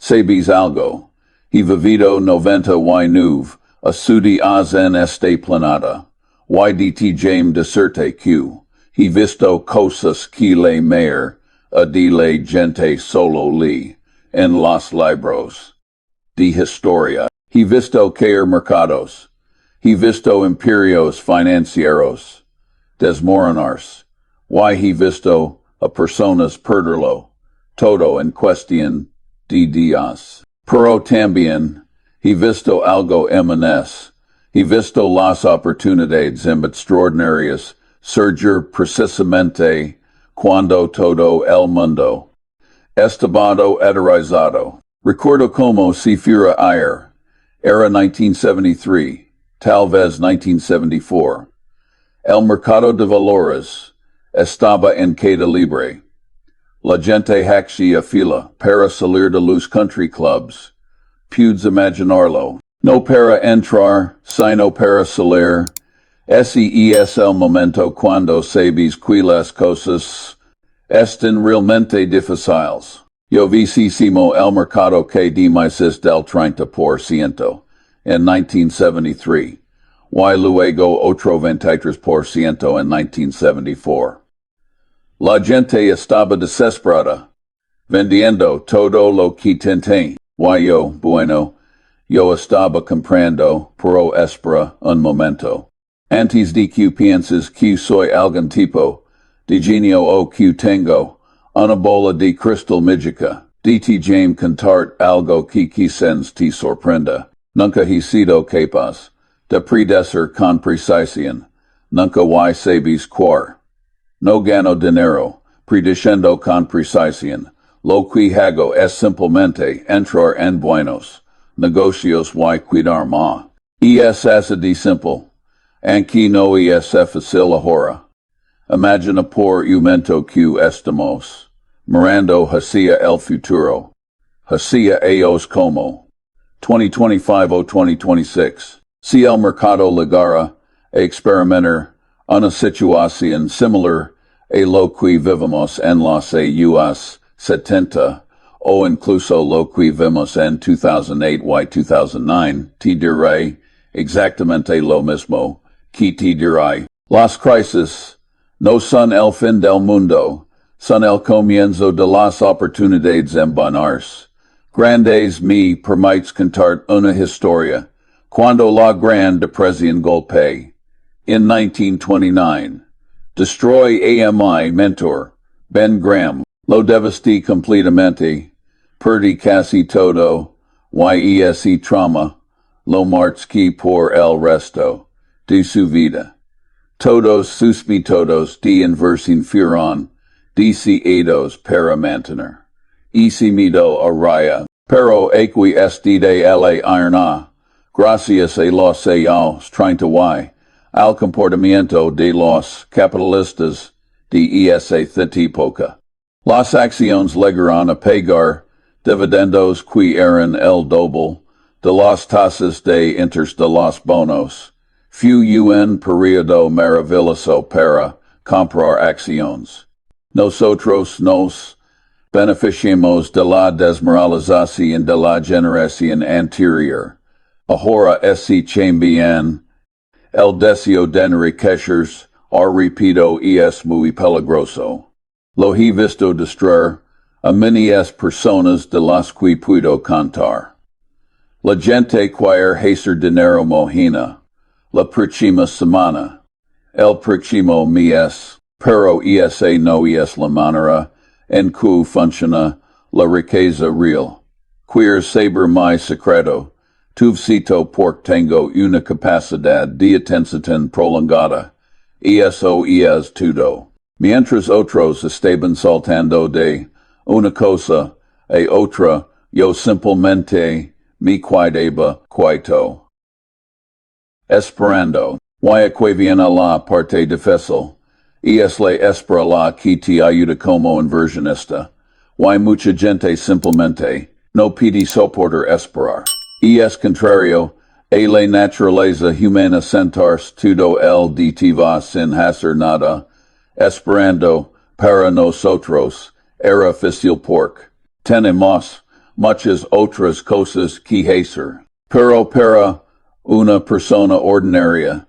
sabes algo. He vivido 99 a sudi en este planeta. Ydt jame deserte q. He visto cosas que le mayor a de la gente solo li en los libros de historia. He visto caer mercados. He visto imperios financieros desmoronarse. He visto a personas perderlo todo en cuestión de días. Pero también he visto algo MNS. He visto las oportunidades extraordinarias surgir precisamente cuando todo el mundo estaba aterrizado. Recuerdo como si fuera ayer. Era 1973, tal vez 1974. El mercado de valores estaba en queda libre. La gente hacía fila para salir de los country clubs. Puedes imaginarlo. No para entrar, sino para salir. Ese es el momento cuando sabes que las cosas están realmente difíciles. Yo visísimo el mercado que de meses del 30% en 1973. Luego otro 23% en 1974. La gente estaba desesperada, vendiendo todo lo que tenía. Yo estaba comprando, pero espera un momento. Antes de que pienses que soy algún tipo de genio o que tengo una bola de cristal mágica, de te jame contar algo que quizás te sorprenda. Nunca he sido capaz de predecir con precisión. Nunca sabes cuar. No gano dinero, prediciendo con precisión. Lo que hago es simplemente entrar en buenos negocios y cuidar más. Es así de simple. Aunque no es fácil ahora. Imagina por un momento que estamos mirando hacia el futuro. Hacia ellos como 2025 o 2026. Si el mercado llegara a experimentar una situación similar a lo que vivimos en los años 70 o incluso lo que vimos en 2008 y 2009, te diré exactamente lo mismo que te diré. Las crisis no son el fin del mundo, son el comienzo de las oportunidades en buenos. Grandes me permites contar una historia. Cuando la Gran Depresión golpe, in 1929, destroy a mi mentor, Ben Graham, lo devasté completamente, perdí casi todo, ese trauma, lo marqué por el resto de su vida. Todos sus métodos de inversión fueron deseados para mantener. Ese miedo a raya, pero aquí este de la irna. Gracias a los años 30 al comportamiento de los capitalistas de esa época. Las acciones llegaron a pagar dividendos que eran el doble de las tasas de interés de los bonos. Fue un periodo maravilloso para comprar acciones. Nosotros nos beneficiamos de la desmoralización de la generación anterior. Ahora ese chambian, el deseo de enriquecerse, repito, es muy peligroso. Lo he visto destruir a muchas personas de las que puedo contar. La gente quiere hacer dinero mojina, la próxima semana. El próximo mes, pero esa no es la manera en que funciona la riqueza real. Queer saber mi secreto. Tuvcito porque tengo una capacidad de atención prolongada. Eso es todo. Mientras otros estaban saltando de una cosa a otra, yo simplemente me quedaba quieto. Esperando. Que viene la parte difícil. Es la espera la que te ayuda como inversionista. Mucha gente simplemente no puede soportar esperar. Es contrario a la naturaleza humana sentarse todo el día sin hacer nada, esperando para nosotros, era fácil porque tenemos muchas otras cosas que hacer. Pero para una persona ordinaria,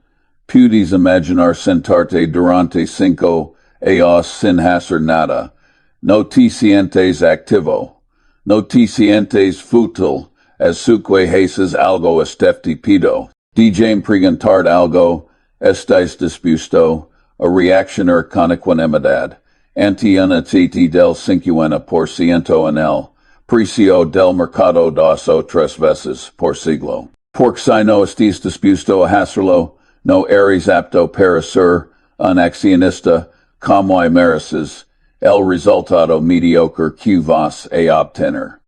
puedes imaginar sentarte durante 5 años sin hacer nada. No te sientes activo. No te sientes fútil. As que haces algo estúpido. DJ preguntar algo. Estás dispuesto a reaccionar con equanimidad ante una titi del 50% en el precio del mercado 2 o 3 veces por siglo. Porque si no estás dispuesto a hacerlo, no eres apto para ser un accionista como mereces el resultado mediocre que vas a obtener.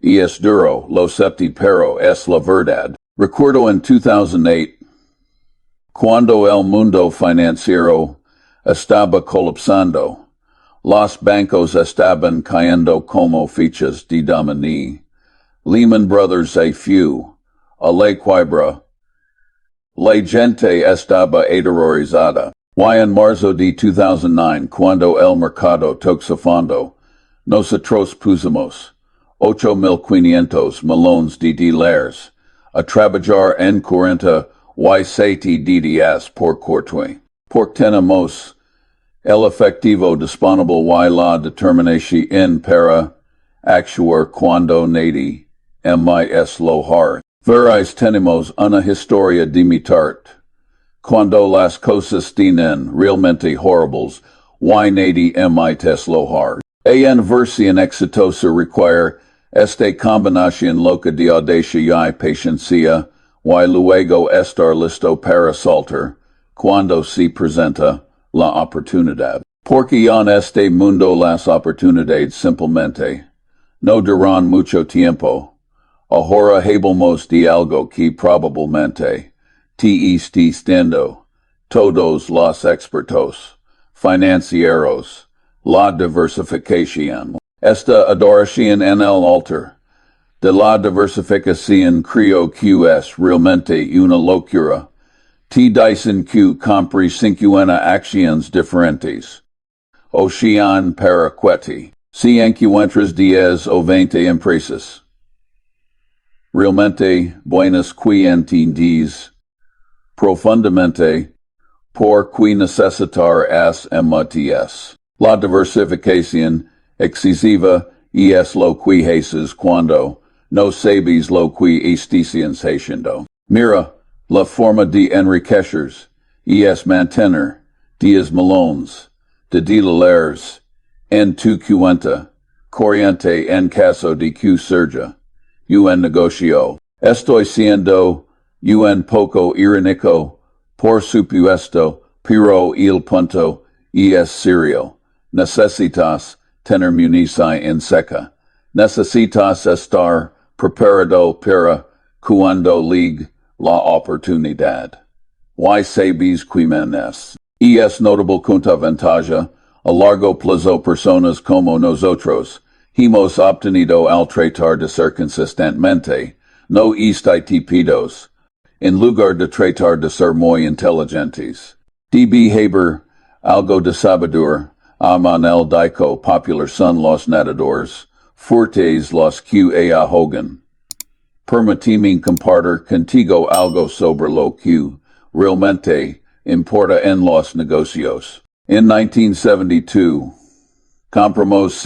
Y es duro, lo septi pero es la verdad. Recuerdo en 2008, cuando el mundo financiero estaba colapsando, los bancos estaban cayendo como fichas de dominó. Lehman Brothers a few, a la quiebra. La gente estaba aterrorizada. Y en marzo de 2009, cuando el mercado tocó fondo, nosotros pusimos 8.500 millones de dólares a trabajar en 47 días por corte. Porque tenemos el efectivo disponible y la determinación para actuar cuando nadie más lo hará. Veréis tenemos una historia de mitad. Cuando las cosas tienen realmente horribles, y nadie más lo hará. En versión exitosa require esta combinación loca de audacia y paciencia, y luego estar listo para saltar, cuando se presenta la oportunidad. Porque en este mundo las oportunidades simplemente no duran mucho tiempo. Ahora hablamos de algo que probablemente te esté dando todos los expertos financieros, la diversificación. Esta adoración en el altar de la diversificación creo que es realmente una locura. Te dicen que compres 50 acciones diferentes. O sean para que si encuentras 10 o 20 empresas realmente buenas que entiendes profundamente por que necesitar as MTS. La diversificación excesiva es lo que haces cuando no sabes lo que estás haciendo. Mira, la forma de enriquecer es mantener 10 millones de dólares en tu cuenta corriente en caso de que surja un negocio. Estoy siendo un poco irónico, por supuesto, pero el punto es serio. Necesitas tener munición en seca. Necesitas estar preparado para cuando llegue la oportunidad. Y sabes quienes. Es notable junta ventaja, a largo plazo personas como nosotros, hemos obtenido al tratar de ser consistentemente, no estúpidos, en lugar de tratar de ser muy inteligentes. De behavior, algo de sabedor, Amanel Dico popular son los nadadores, fuertes los que ahogan. Permitime compartir contigo algo sobre lo que realmente importa en los negocios. En 1972, compramos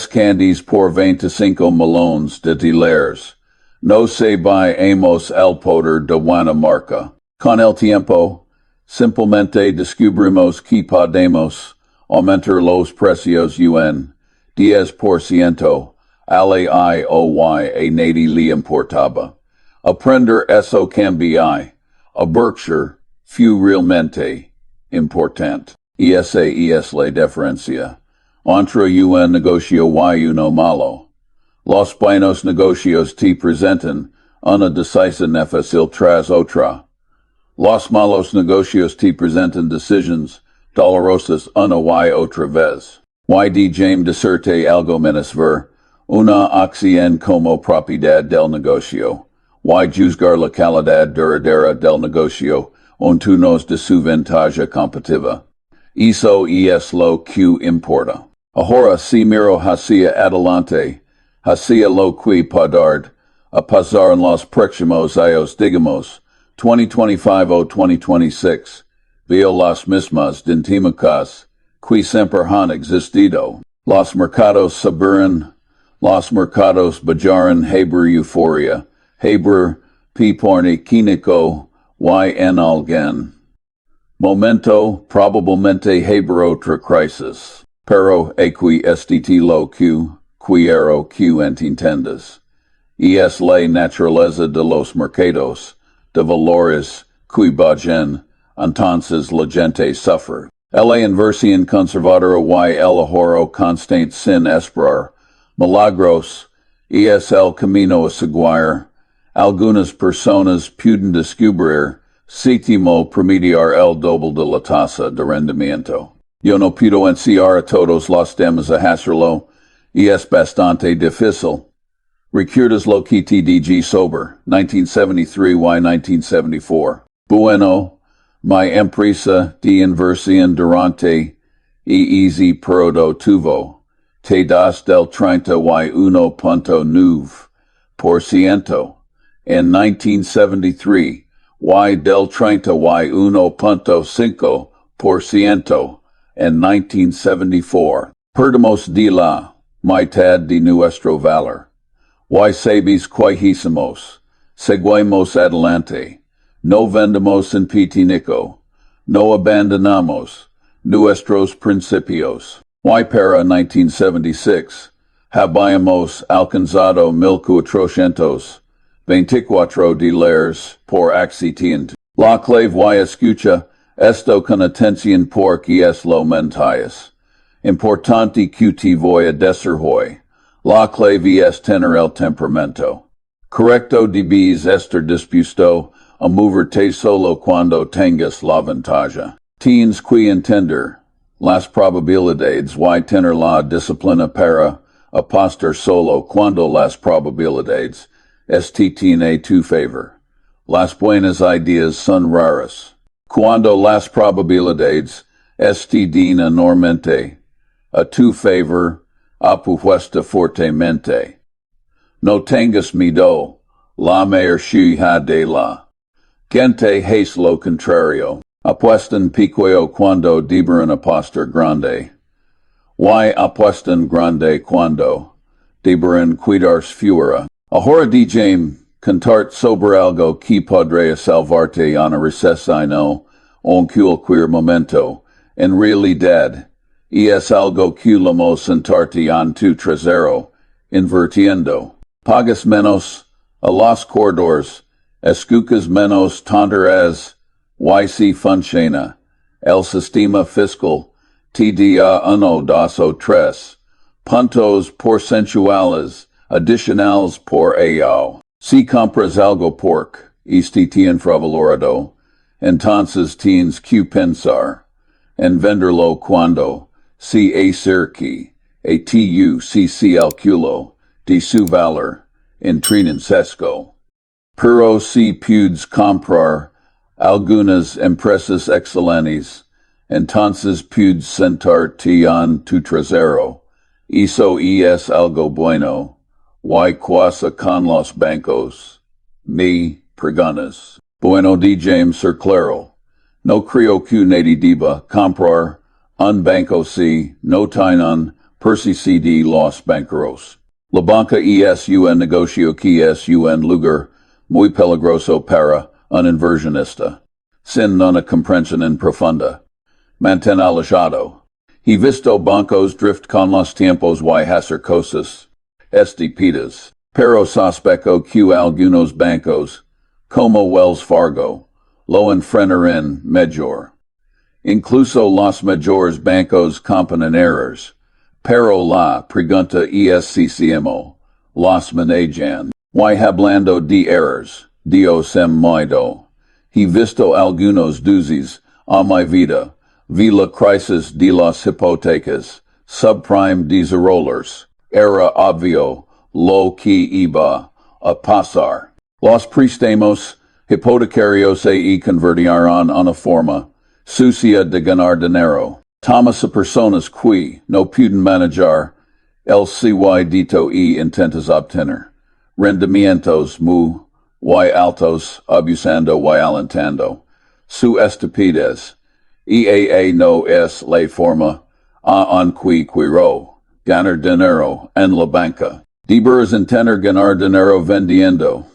candies por 25 millones de dólares. No sabíamos el poder de una marca. Con el tiempo, simplemente descubrimos que podemos aumentar los precios un 10%, a nadie le importaba. Aprender eso cambiai, a Berkshire, fue realmente importante. Esa es la diferencia entre un negocio y uno malo. Los buenos negocios te presentan una decisión fácil tras otra. Los malos negocios te presentan decisiones dolorosas una y otra vez. Y de James discerte algo menos ver una acción como propiedad del negocio. Y juzgar la calidad duradera del negocio en turnos de su ventaja competitiva. Eso es lo que importa. Ahora si miro hacia adelante, Hacia lo qui padard, a pasar en los próximos años digamos, 2025 o 2026, veo las mismas dinâmicas, qui siempre han existido. Los mercados suburban, los mercados bajaron haber euforia, haber piporni químico, y en algún momento, probablemente haber otra crisis. Pero equi estit lo quiero que entiendas. Y es la naturaleza de los mercados, de valores, qui bajen, entonces la gente sufre. La inversión conservadora y el ahorro constante sin esperar, milagros, y es el camino a seguir. Algunas personas pueden descubrir, séptimo promediar el doble de la tasa de rendimiento. Yo no puedo enseñar a todos los demás a hacerlo, y es bastante difícil. Recuerdas lo que te dije sobre 1973 y 1974. Bueno, mi empresa de inversión durante y easy periodo tuvo, te das del 30,9% en 1973 y del 30,5% en 1974. Perdemos de la mitad de nuestro valor. Y sabes que hicimos, seguimos adelante, no vendemos en pitinico, no abandonamos nuestros principios. Y para 1976, habíamos alcanzado $1,424 por accidente. La clave y escucha esto con atención porque es lo mentallas. Importante que te voy a decir hoy. La clave es tener el temperamento correcto debes estar dispuesto a moverte solo cuando tengas la ventaja. Tienes que entender las probabilidades y tener la disciplina para apostar solo cuando las probabilidades estén a tu favor. Las buenas ideas son raras. Cuando las probabilidades estén enormemente a tu favor, apuesta fuertemente. No tengas miedo, la mayoría de la gente hace lo contrario. Apuestan pequeño cuando deberán apostar grande. Y apuestan grande cuando deberán cuidarse fuera. Ahora DJ cantar sobre algo que podría salvarte en un recesino o en cualquier momento. En realidad, y es algo que lamos sentarte en tu trasero, invirtiendo. Pagas menos a los corredores, escuchas menos tonterías, y si funciona el sistema fiscal, te da 1, 2 o 3 puntos porcentuales adicionales por año. Si compras algo por este infravalorado, entonces tienes que pensar en venderlo cuando se acerque a tu cálculo de su valor intrínseco. Pero si puedes comprar algunas empresas excelentes, entonces puedes sentarte en tu trasero. Eso es algo bueno. Y cosa con los bancos. Me preguntas. Bueno, DJ ser claro. No creo que nadie deba comprar un banco si no tienen persigue los banqueros. La banca es un negocio que es un lugar muy peligroso para un inversionista. Sin una comprensión en profunda. Mantén alejado. He visto bancos drift con los tiempos y hacer cosas estúpidas. Pero sospecho que algunos bancos, como Wells Fargo, lo enfrentarán mejor. Incluso los mayores bancos cometen errores. Pero la pregunta es si los manejan. Y hablando de errors, Dios mío. He visto algunos duzis a mi vida. Vi la crisis de las hipotecas, subprime desarrollers. Era obvio lo que iba a pasar. Los préstamos hipotecarios se convirtieron en una forma sucia de ganar dinero. Tomas a personas que no pueden manejar LCY dito e intentas obtener. Rendimientos mu y altos abusando y alentando. Su estapides. EAA no es la forma a qui quiro. Ganar dinero en la banca. Debers intenter ganar dinero vendiendo.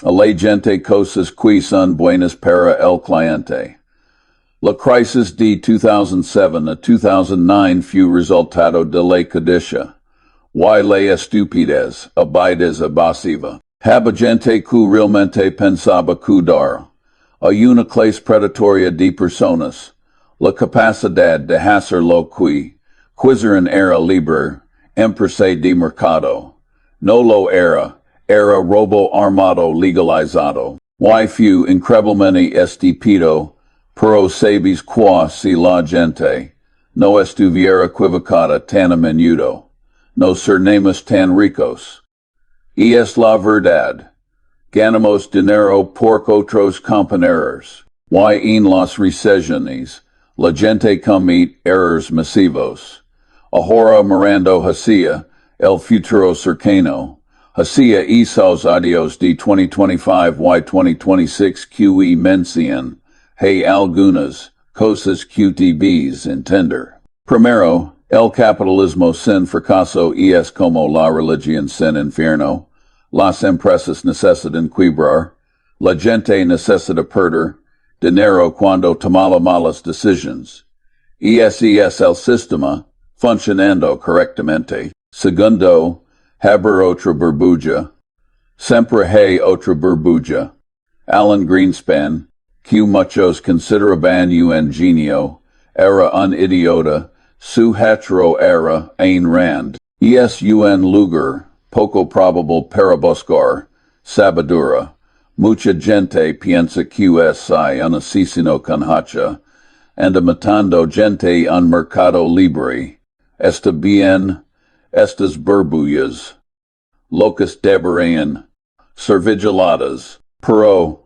A la gente cosas qui son buenas para el cliente. La crisis de 2007 a 2009 fue resultado de la codicia. Y la estupidez, abides abasiva. Haba gente que realmente pensaba cuidar. A una clase predatoria de personas. La capacidad de hacer lo que quisieran era libre, empresa de mercado. No lo era robo armado legalizado. Y fue increíblemente estúpido, pero sabes que si la gente no estuviera equivocada tan a menudo, no seríamos tan ricos. Y es la verdad. Ganamos dinero por otros compañeros. Y en las recesiones, la gente comete errores masivos. Ahora mirando hacia el futuro cercano, hacia esos adios de 2025 y 2026 que mencionan, hay algunas cosas que debes entender. Primero, el capitalismo sin fracaso es como la religión sin infierno. Las empresas necesitan quebrar. La gente necesita perder dinero cuando toma malas decisiones. Ese es el sistema funcionando correctamente. Segundo, haber otra burbuja. Siempre hay otra burbuja. Alan Greenspan, que muchos consideraban un genio, era un idiota, su hatro era Ayn Rand. Es un lugar poco probable para buscar sabiduría. Mucha gente piensa que es un asesino con hacha, anda matando gente en mercado libre. Está bien, estas burbujas, locas deberían ser vigiladas, pero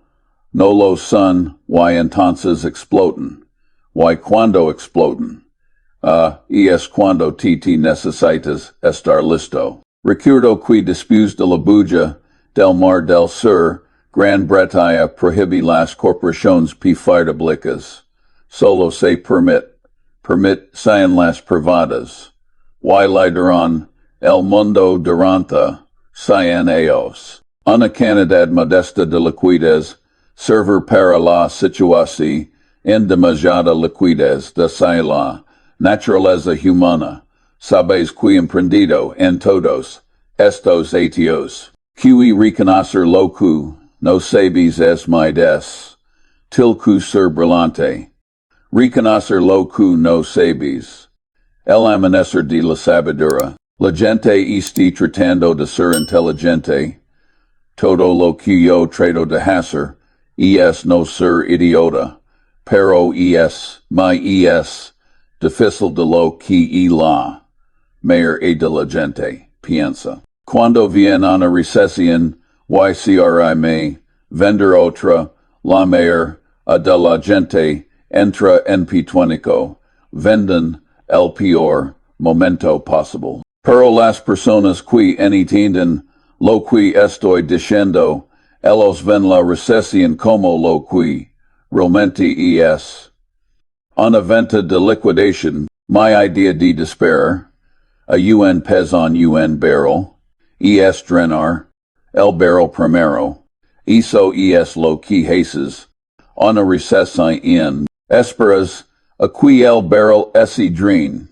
no lo son, y entonces explotan. Y cuando explotan, es cuando te necesitas estar listo. Recuerdo que después de la bulla del Mar del Sur, Gran Bretaña prohíbe las corporaciones públicas. Solo se permiten las privadas. Y lideran el mundo durante 100 años. Una cantidad modesta de liquidez server para la situación en demasiada liquidez de la naturaleza humana. Sabes que emprendido en todos estos atios. Que reconocer lo que no sabes es mi des. Tilku ser brillante. Reconocer lo que no sabes. El amanecer de la sabiduría. La gente está tratando de ser inteligente. Todo lo que yo trato de hacer es no ser idiota. Pero es difícil de lo que la mayor de la gente piensa. Cuando viene una recesión, me vender otra, la mayor de la gente entra en pánico, venden el peor momento posible. Pero las personas que entienden lo que estoy diciendo, ellos ven la recesión como lo que realmente es. Una venta de liquidación, mi idea de despair, a un peso un barrel, es drenar, el barrel primero, eso es lo que haces, una recesión, esperas, aquí el barrel ese dren.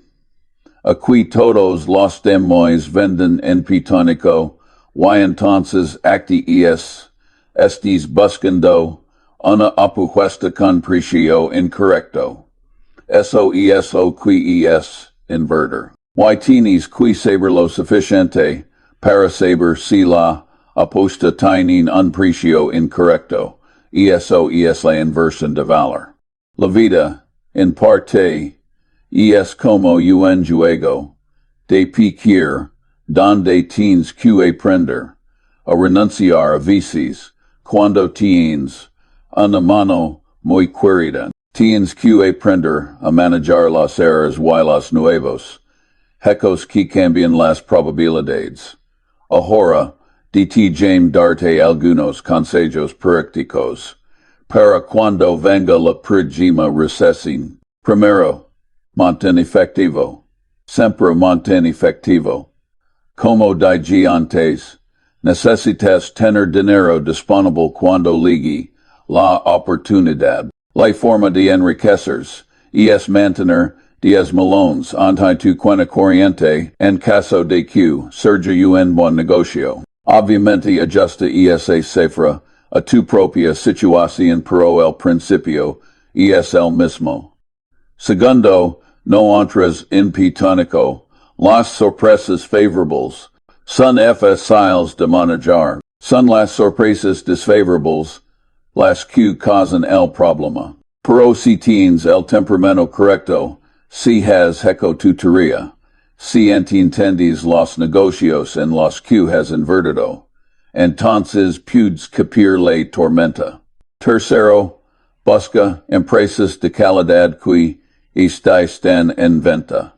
Aquí todos los demás venden en pitónico, y entonces acti estes buscando una apuesta con precio incorrecto. Eso que es inverter. Y tienes que saber lo suficiente para saber si la apuesta tiene un precio incorrecto. Eso es la inversión de valor. La vida, en parte, es como un juego de piquer, donde tienes que aprender a renunciar a vicios cuando tienes una mano muy querida. Tienes que aprender a manejar los errores y los nuevos hecos que cambian las probabilidades. Ahora, DT James darte algunos consejos prácticos para cuando venga la próxima recesión. Primero, mantén efectivo. Siempre mantén efectivo. Como dije antes, necesitas tener dinero disponible cuando llegue la oportunidad. La forma de enriquecerse es mantener 10 millones ante tu cuenta corriente en caso de que surja un buen negocio. Obviamente ajusta esa cifra a tu propia situación, pero el principio es el mismo. Segundo, no entres en pánico. Las sorpresas favorables son fáciles de manejar. Son las sorpresas desfavorables las que causan el problema. Pero si tienes el temperamento correcto, si has tutoría, si entiendes los negocios en los que has invertido, entonces puedes capir la tormenta. Tercero, busca empresas de calidad que están en venta.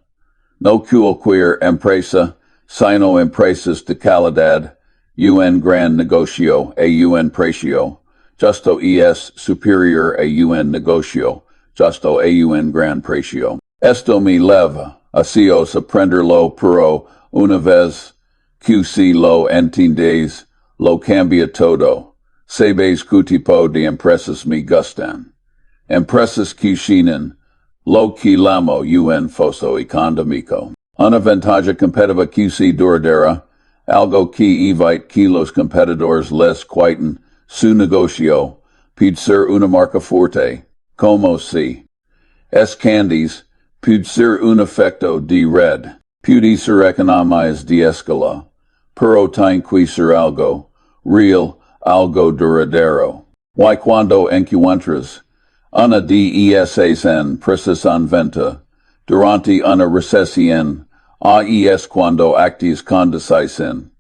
No cualquier empresa, sino empresas de calidad, un gran negocio a un precio, justo es superior a un negocio, justo a un gran precio. Esto me leva a aprenderlo, pero una vez que si lo entiendes, lo cambia todo. Sabes qué tipo de empresas me gustan. Empresas que tienen lo que llamo un foso económico. Una ventaja competitiva que se duradera, algo que evite que los competidores les quiten su negocio, puede ser una marca fuerte, como si es candies, puede ser un efecto de red, puede ser economías de escala, pero tiene que ser algo real, algo duradero. Y cuando encuentras una de esas empresas en venta durante una recesión, es cuando actes con decisión.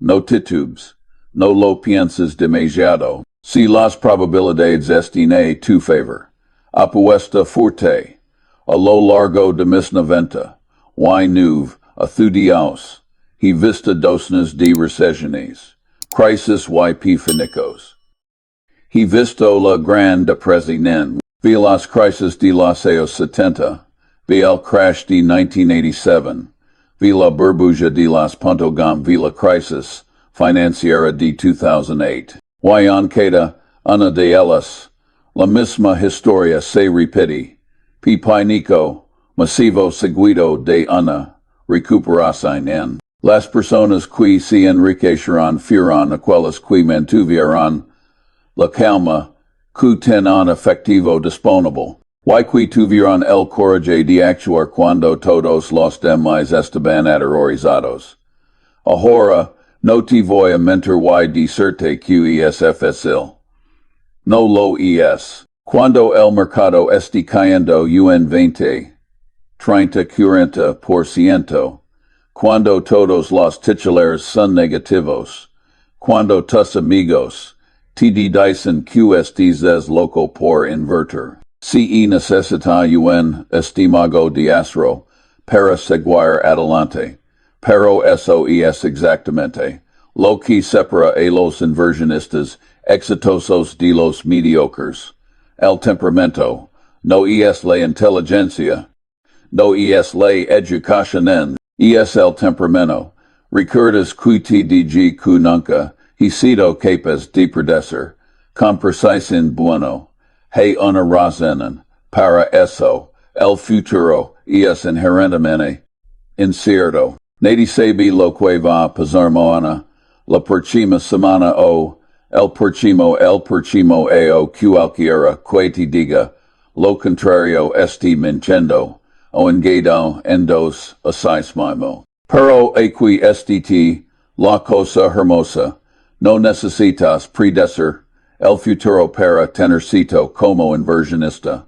No titubes, no lo pienses demasiado. Si las probabilidades están a tu favor, apuesta fuerte. A lo largo de mis 90, y nueve estudios, he visto docenas de recesiones, crisis y epifánicos. He visto la Gran Depresión, vi las crisis de los años 70, vi el crash de 1987, vi la burbuja de los .com, vi la crisis financiera de 2008. Y en cada una de ellas, la misma historia se repite. Pánico masivo seguido de una recuperación en las personas que se enriquecerán fueron aquellas que mantuvieron la calma que tenían efectivo disponible, y que tuvieron el coraje de actuar cuando todos los demás estaban aterrorizados. Ahora no te voy a mentir y decirte que es fácil. No lo es. Cuando el mercado esté cayendo un 20, 30, 40%, cuando todos los titulares son negativos, cuando tus amigos te dicen que estés es loco por invertir, si necesita un estímago de astro para seguir adelante, pero eso es exactamente lo que separa a los inversionistas exitosos de los mediocres. El temperamento, no es la inteligencia, no es la educación, es el temperamento. Recuerdas que te dije que nunca he sido capaz de predecir, con precisión bueno, hay una razón para eso, el futuro es inherentemente incierto. Nadie sabe lo que va a pasar mañana, la próxima semana o el próximo año cualquiera que te diga lo contrario esté mintiendo o engado en dos asais mismo. Pero aquí esté la cosa hermosa, no necesitas predecir el futuro para tenercito como inversionista.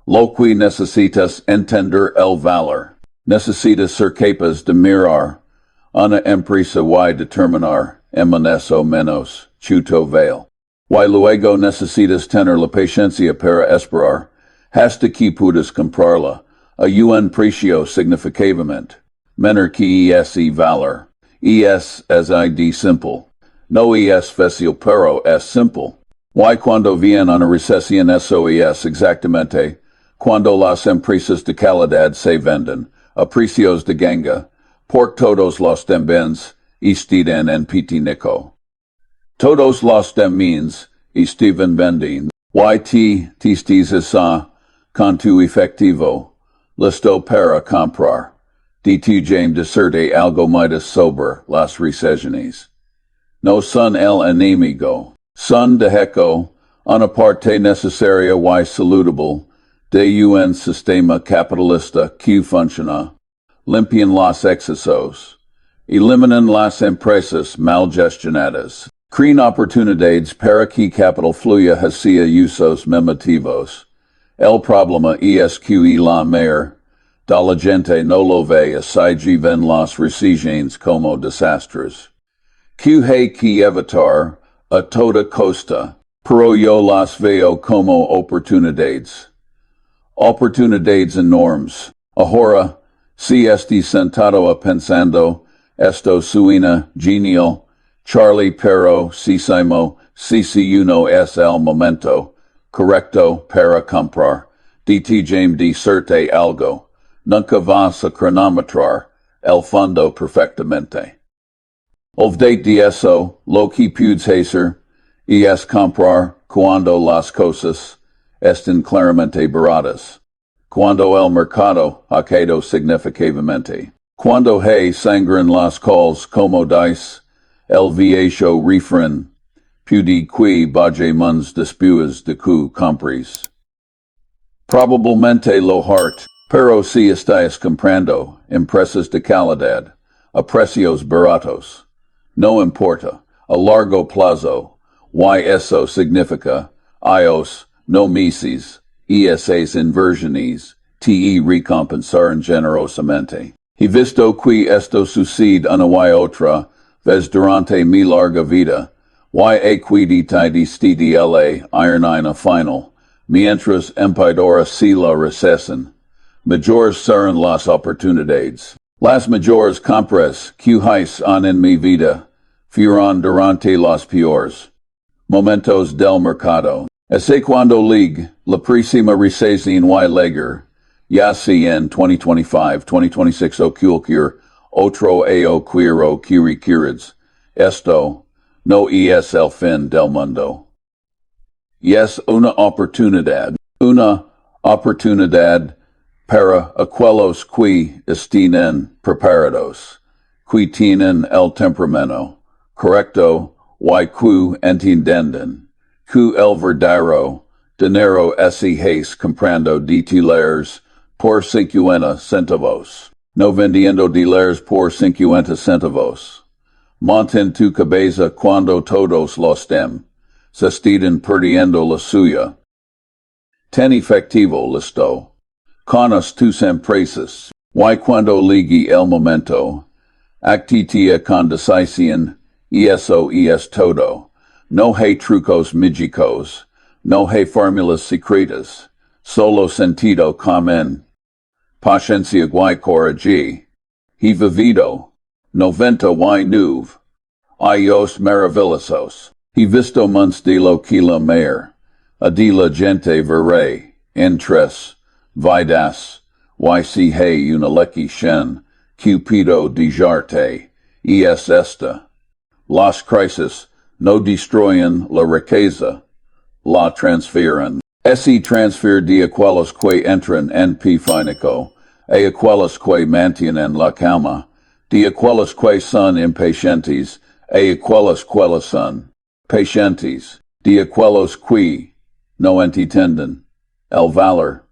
Lo que necesitas entender el valor. Necesitas ser capaz de mirar una empresa y determinar más o menos chuto vale. Y luego necesitas tener la paciencia para esperar hasta que puedas comprarla a un precio significativamente menarchy ese valor, es as id simple, no es facile pero es simple. Y cuando viene una recesión soes exactamente, cuando las empresas de calidad se venden, a precios de ganga, por todos los demás, estiden en pitinico. Todos los demás, estiven vending, tistis esa, con tu efectivo, listo para comprar, James discerte algo más sobre las recesiones. No son el enemigo, son de hecho, una parte necesaria y saludable, de un sistema capitalista que funciona, limpian los excesos, eliminan las empresas mal gestionadas, crean oportunidades para que capital fluya hacia usos memativos. El problema es que la mayor de la gente no lo ve así ven las recesiones como desastres. Que hay que evitar a toda costa, pero yo las veo como oportunidades. Oportunidades enormes. Ahora, si esté sentado pensando, esto suena genial, Charlie pero si uno es el momento correcto para comprar, James discerte algo, nunca vas a cronometrar el fondo perfectamente. Olvidate de eso, lo que puedes hacer, es comprar cuando las cosas estén claramente baratas. Cuando el mercado ha caído significativamente. Cuando hay sangre en las cols como dice, el viejo refrán, puede que baje muns después de que compres. Probablemente lo hart, pero si estás comprando empresas de calidad, a precios baratos. No importa, a largo plazo, y eso significa, años, no meses, esas inversiones, te recompensarán generosamente. He visto que esto sucede una y otra vez durante mi larga vida, y equidad stdla ironina final, mientras empidora si la recesión. Mayores serán las oportunidades. Las mayores compras que hice en mi vida fueron durante los peores momentos del mercado. Ese cuando ligue la próxima recesión y lager, ya sea en 2025, 2026 o cualquier otro año quiero que requieres. Esto no es el fin del mundo. Es una oportunidad para aquellos que estén preparados, que tienen el temperamento correcto y que entienden que el verdadero dinero es comprando de titulares por 50 centavos, no vendiendo dólares por 50 centavos. Mantén tu cabeza cuando todos los dem se estén perdiendo la suya. Ten efectivo listo. Conos tus empresas, y cuando ligue el momento, actitia con decisión, eso es todo. No hay trucos mágicos, no hay fórmulas secretas, solo sentido común. Paciencia y coraje. He vivido 99 años maravillosos. He visto muns de lo que la mayor, a de la gente veré, tres, vidas, y si hay una lección, Cupido dejarte, es esta. Las crisis no destruyen la riqueza, la transfieren. Ese transfer de aquellos que entran en pifinico, a aquellos que mantienen la calma, de aquellos que son impacientes, a aquellos que son pacientes, de aquellos que no entienden el valor,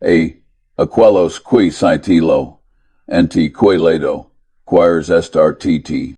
a aquellos que saitilo, anti que ledo, quires estar tt.